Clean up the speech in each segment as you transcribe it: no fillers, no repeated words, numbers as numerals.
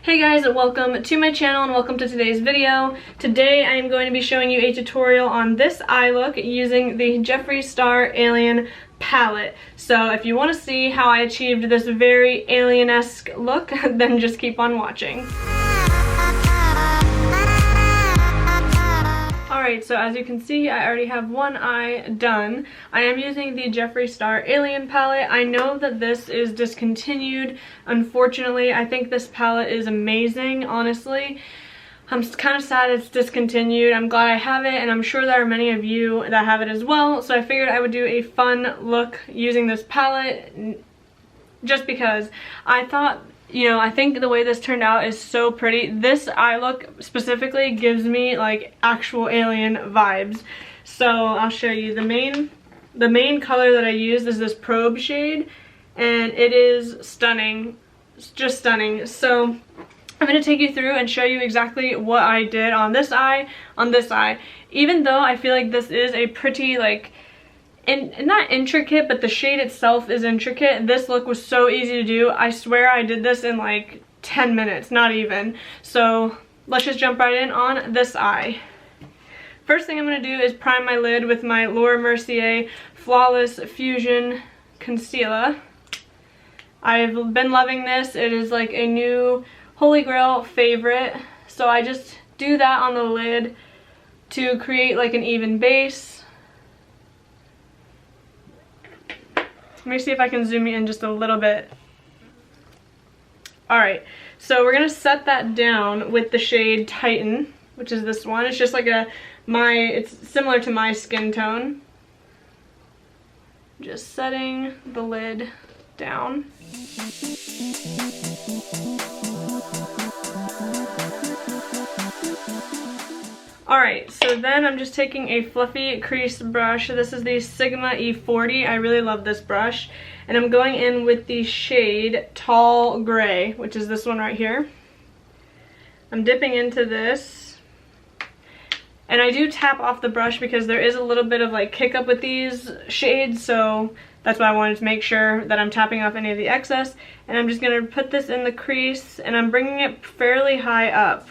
Hey guys, welcome to my channel and welcome to today's video. Today I am going to be showing you a tutorial on this eye look using the Jeffree Star Alien palette. So if you want to see how I achieved this very alien-esque look, then just keep on watching. Alright, so as you can see, I already have one eye done. I am using the Jeffree Star Alien palette. I know that this is discontinued. Unfortunately, I think this palette is amazing, honestly. I'm kind of sad it's discontinued. I'm glad I have it, and I'm sure there are many of you that have it as well. So I figured I would do a fun look using this palette just because I thought, you know, I think the way this turned out is so pretty. This eye look specifically gives me like actual alien vibes. So I'll show you the main color that I used is this probe shade, and it is stunning. It's just stunning. So I'm going to take you through and show you exactly what I did on this eye, even though I feel like this is a pretty like not intricate, but the shade itself is intricate. This look was so easy to do. I swear I did this in like 10 minutes, not even. So let's just jump right in on this eye. First thing I'm going to do is prime my lid with my Laura Mercier Flawless Fusion Concealer. I've been loving this. It is like a new Holy Grail favorite. So I just do that on the lid to create like an even base. Let me see if I can zoom you in just a little bit. Alright, so we're going to set that down with the shade Titan, which is this one. It's just like it's similar to my skin tone. Just setting the lid down. Alright, so then I'm just taking a fluffy crease brush. This is the Sigma E40. I really love this brush. And I'm going in with the shade Tall Gray, which is this one right here. I'm dipping into this. And I do tap off the brush because there is a little bit of like kick up with these shades, so that's why I wanted to make sure that I'm tapping off any of the excess. And I'm just going to put this in the crease, and I'm bringing it fairly high up.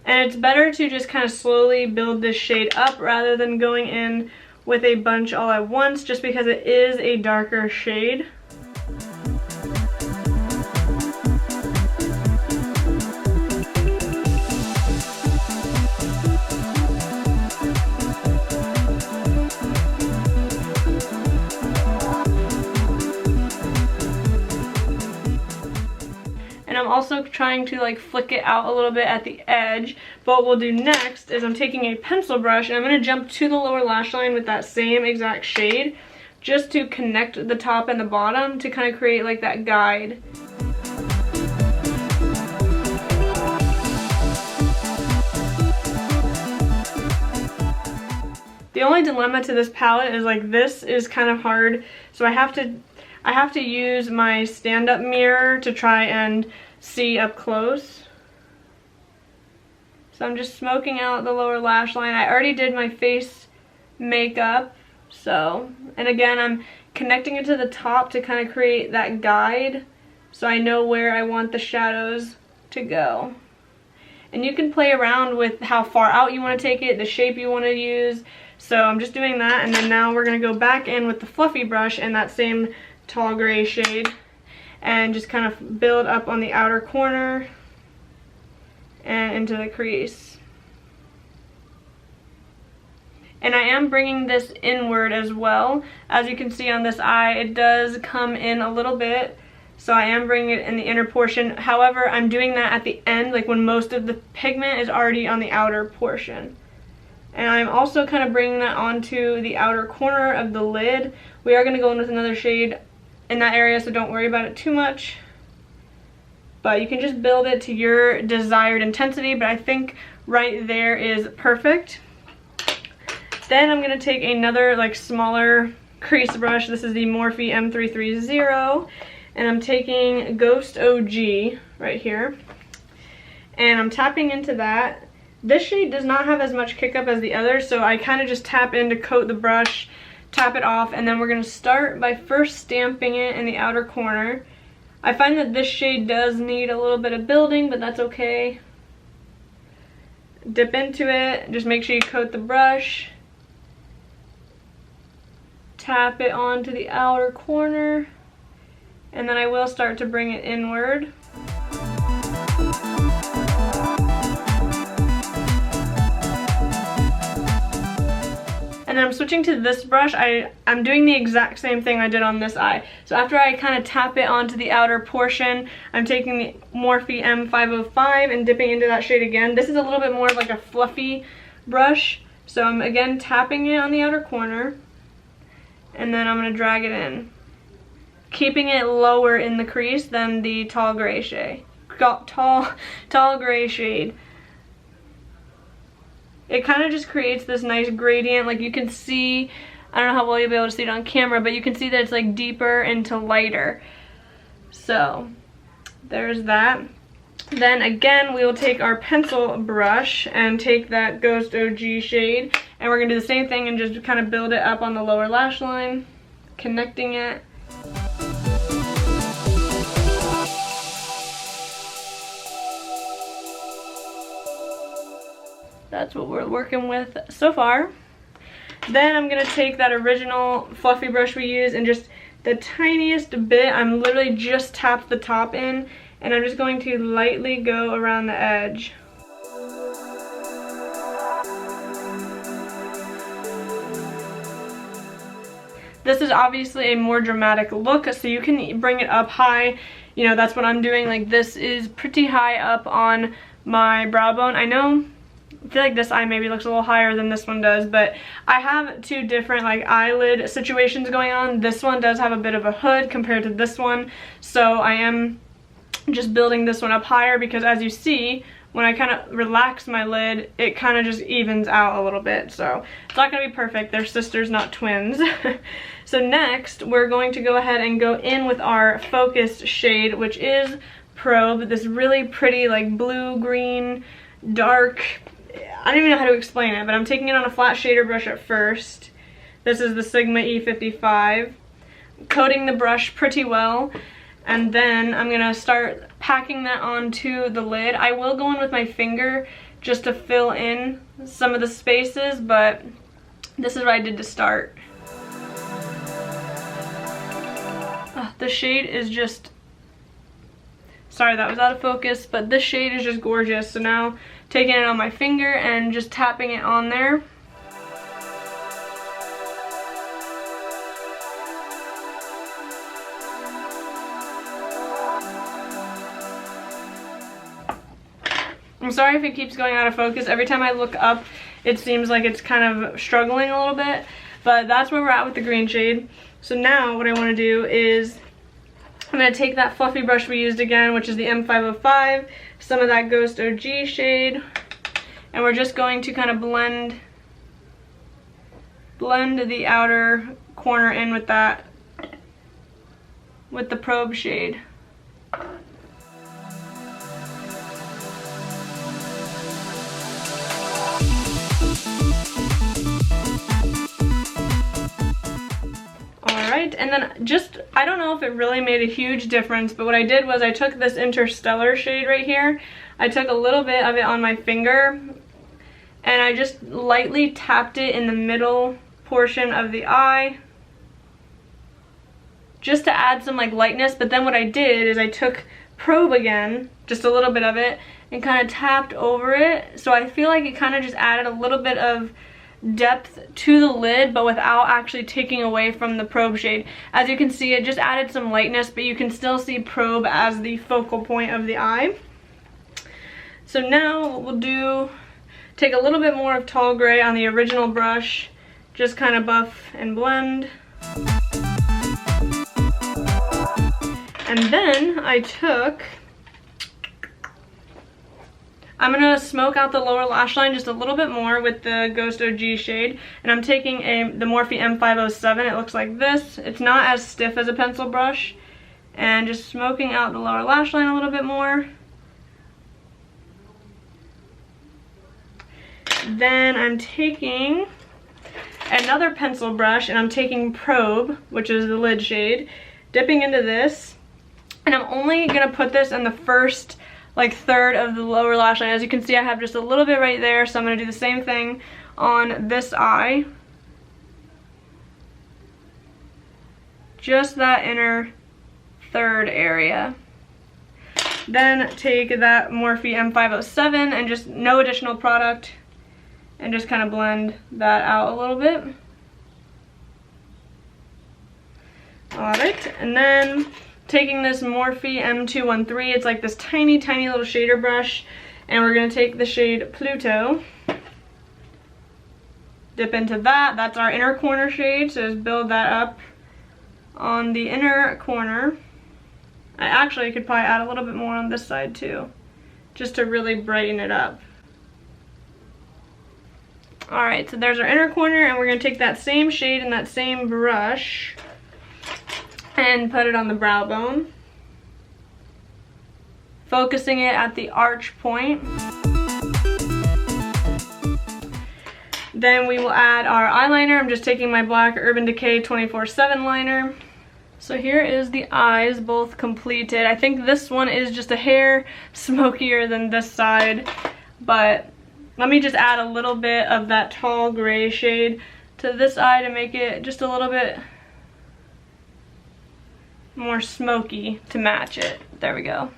And it's better to just kind of slowly build this shade up rather than going in with a bunch all at once, just because it is a darker shade. And I'm also trying to like flick it out a little bit at the edge. But what we'll do next is I'm taking a pencil brush and I'm going to jump to the lower lash line with that same exact shade, just to connect the top and the bottom to kind of create like that guide. The only dilemma to this palette is like this is kind of hard, so I have to use my stand-up mirror to try and see up close. So I'm just smoking out the lower lash line. I already did my face makeup, so, and again I'm connecting it to the top to kind of create that guide so I know where I want the shadows to go. And you can play around with how far out you want to take it, the shape you want to use. So I'm just doing that, and then now we're going to go back in with the fluffy brush and that same Tall Gray shade and just kind of build up on the outer corner and into the crease. And I am bringing this inward as well. As you can see on this eye, it does come in a little bit, so I am bringing it in the inner portion. However, I'm doing that at the end, like when most of the pigment is already on the outer portion. And I'm also kind of bringing that onto the outer corner of the lid. We are going to go in with another shade in that area, so don't worry about it too much. But you can just build it to your desired intensity, but I think right there is perfect. Then I'm going to take another like smaller crease brush. This is the Morphe M330, and I'm taking Ghost OG right here. And I'm tapping into that This shade does not have as much kick up as the others, so I kind of just tap in to coat the brush, tap it off, and then we're going to start by first stamping it in the outer corner. I find that this shade does need a little bit of building, but that's okay. Dip into it, just make sure you coat the brush. Tap it onto the outer corner, and then I will start to bring it inward. And then I'm switching to this brush. I'm doing the exact same thing I did on this eye. So after I kind of tap it onto the outer portion, I'm taking the Morphe M505 and dipping into that shade again. This is a little bit more of like a fluffy brush. So I'm again tapping it on the outer corner, and then I'm going to drag it in, keeping it lower in the crease than the tall gray shade. Tall gray shade. It kind of just creates this nice gradient. Like you can see, I don't know how well you'll be able to see it on camera, but you can see that it's like deeper into lighter. So there's that. Then again, we will take our pencil brush and take that Ghost OG shade, and we're gonna do the same thing and just kind of build it up on the lower lash line, connecting it. That's what we're working with so far. Then I'm gonna take that original fluffy brush we used and just the tiniest bit, I'm literally just tapped the top in, and I'm just going to lightly go around the edge. This is obviously a more dramatic look, so you can bring it up high. You know, that's what I'm doing. Like this is pretty high up on my brow bone. I feel like this eye maybe looks a little higher than this one does, but I have two different like eyelid situations going on. This one does have a bit of a hood compared to this one, so I am just building this one up higher because as you see, when I kind of relax my lid, it kind of just evens out a little bit. So it's not going to be perfect. They're sisters, not twins. So next, we're going to go ahead and go in with our focus shade, which is Probe. This really pretty like blue-green, dark, I don't even know how to explain it, but I'm taking it on a flat shader brush at first. This is the Sigma E55. Coating the brush pretty well, and then I'm gonna start packing that onto the lid. I will go in with my finger just to fill in some of the spaces, but this is what I did to start. The shade is just, sorry that was out of focus, but this shade is just gorgeous. So now taking it on my finger and just tapping it on there. I'm sorry if it keeps going out of focus. Every time I look up, it seems like it's kind of struggling a little bit, but that's where we're at with the green shade. So now what I want to do is I'm going to take that fluffy brush we used again, which is the M505, some of that Ghost OG shade, and we're just going to kind of blend the outer corner in with that, with the Probe shade. Alright, and then just, I don't know if it really made a huge difference, but what I did was I took this Interstellar shade right here, I took a little bit of it on my finger, and I just lightly tapped it in the middle portion of the eye, just to add some like lightness. But then what I did is I took Probe again, just a little bit of it, and kind of tapped over it, so I feel like it kind of just added a little bit of depth to the lid, but without actually taking away from the Probe shade. As you can see, it just added some lightness, but you can still see Probe as the focal point of the eye. So now what we'll do, take a little bit more of Tall Gray on the original brush, just kind of buff and blend. And then I'm gonna smoke out the lower lash line just a little bit more with the Ghost OG shade, and I'm taking the Morphe M507. It looks like this. It's not as stiff as a pencil brush, and just smoking out the lower lash line a little bit more. Then I'm taking another pencil brush and I'm taking Probe, which is the lid shade, dipping into this, and I'm only gonna put this in the first like third of the lower lash line. As you can see, I have just a little bit right there, so I'm gonna do the same thing on this eye. Just that inner third area. Then take that Morphe M507 and just no additional product and just kind of blend that out a little bit. Alright, and then taking this Morphe M213, it's like this tiny little shader brush, and we're going to take the shade Pluto, dip into that. That's our inner corner shade, so just build that up on the inner corner. I actually could probably add a little bit more on this side too, just to really brighten it up. Alright, so there's our inner corner, and we're going to take that same shade and that same brush and put it on the brow bone, focusing it at the arch point. Then we will add our eyeliner. I'm just taking my black Urban Decay 24/7 liner. So here is the eyes both completed. I think this one is just a hair smokier than this side, but let me just add a little bit of that tall gray shade to this eye to make it just a little bit more smoky to match it. There we go.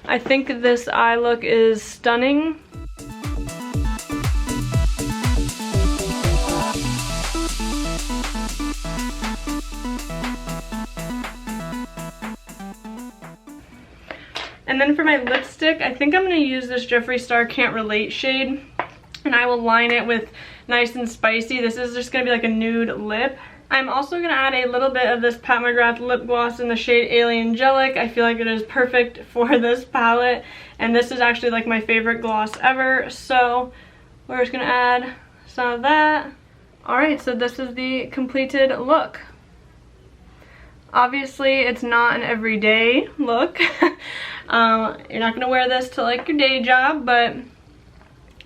I think this eye look is stunning. And then for my lipstick, I think I'm going to use this Jeffree Star Can't Relate shade, and I will line it with Nice and Spicy. This is just going to be like a nude lip. I'm also going to add a little bit of this Pat McGrath lip gloss in the shade Alien Gelic. I feel like it is perfect for this palette, and this is actually like my favorite gloss ever, so we're just going to add some of that. Alright, so this is the completed look. Obviously, it's not an everyday look. You're not going to wear this to like your day job, but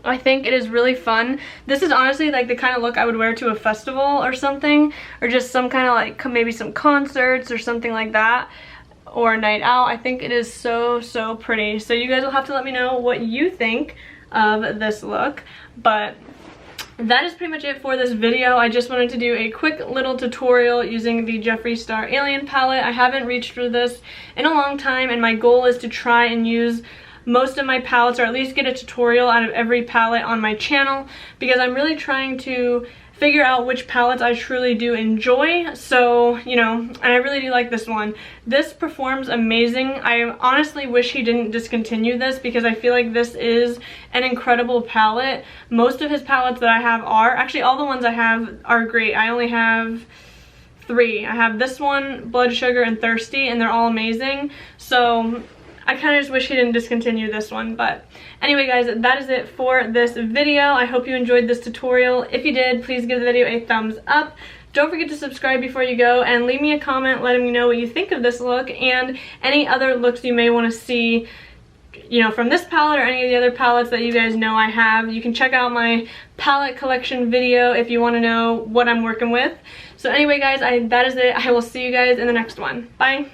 I think it is really fun. This is honestly like the kind of look I would wear to a festival or something, or just some kind of like maybe some concerts or something like that, or a night out. I think it is so pretty. So you guys will have to let me know what you think of this look, but that is pretty much it for this video. I just wanted to do a quick little tutorial using the Jeffree Star Alien palette. I haven't reached for this in a long time, and my goal is to try and use most of my palettes, or at least get a tutorial out of every palette on my channel, because I'm really trying to figure out which palettes I truly do enjoy. So, you know, and I really do like this one. This performs amazing. I honestly wish he didn't discontinue this, because I feel like this is an incredible palette. Most of his palettes that I have are, actually all the ones I have are great. I only have 3. I have this one, Blood Sugar, and Thirsty, and they're all amazing. So I kind of just wish he didn't discontinue this one. But anyway guys, that is it for this video. I hope you enjoyed this tutorial. If you did, please give the video a thumbs up. Don't forget to subscribe before you go, and leave me a comment letting me know what you think of this look and any other looks you may want to see, you know, from this palette or any of the other palettes that you guys know I have. You can check out my palette collection video if you want to know what I'm working with. So anyway guys, that is it. I will see you guys in the next one. Bye!